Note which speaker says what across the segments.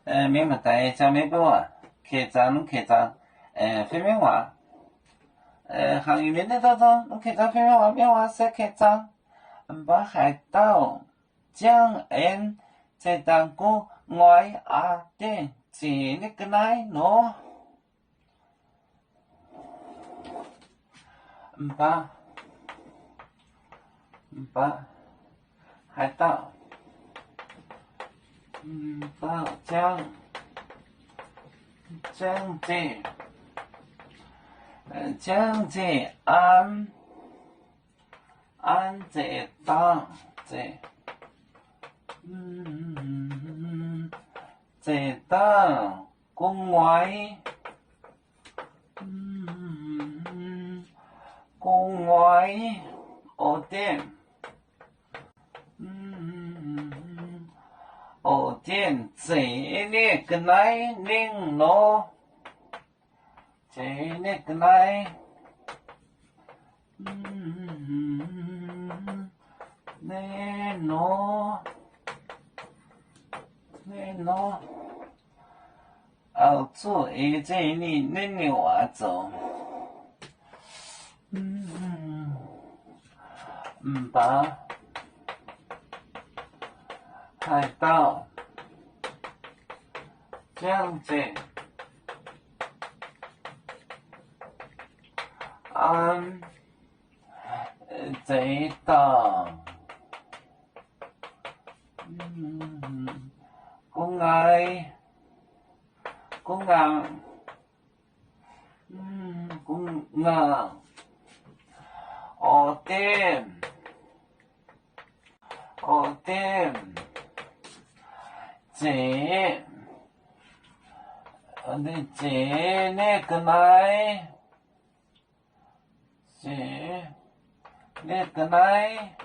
Speaker 1: 没么带讲没不啊，开张，飞面话，行业面的当中，侬开张飞面话，面话是开张，把海盗江恩在当国外啊的这那个来喏，把海盗。到江浙安浙当浙浙当公外酒店这里个来领咯，这里个来，来咯，澳洲这里你话走，把海盗。江浙安浙当公安酒店这那个来，这那个来，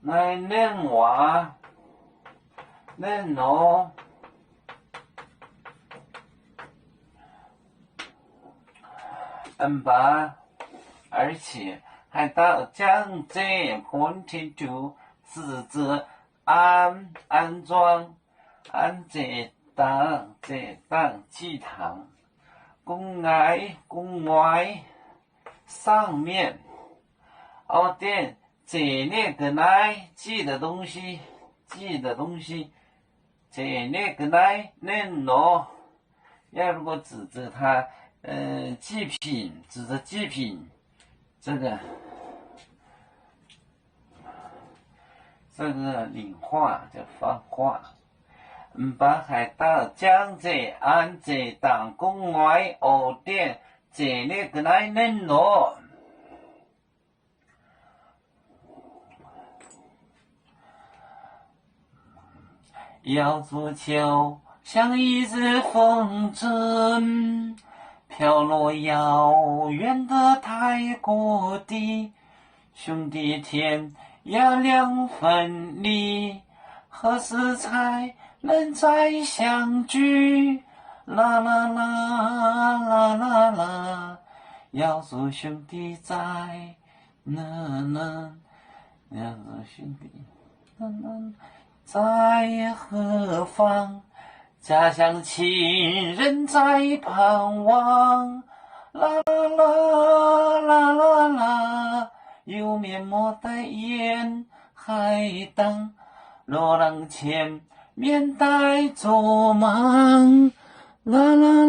Speaker 1: 来嫩娃，嫩喏，吧，而且还到江浙continue。自安装这当祭堂，公外上面店这那个来寄的东西，这那个来能喏，要如果指着它祭品，这个领话叫放话，把海盗江浙安浙当公外酒店这里个来能喏，要足球像一只风筝，飘落遥远的泰国地，兄弟天涯两分离，何时才能再相聚？啦啦啦啦啦啦，要做兄弟在要做兄弟在何方？家乡亲人在盼望，啦啦啦啦啦，有面莫待言海当，若让前面待做梦，啦啦。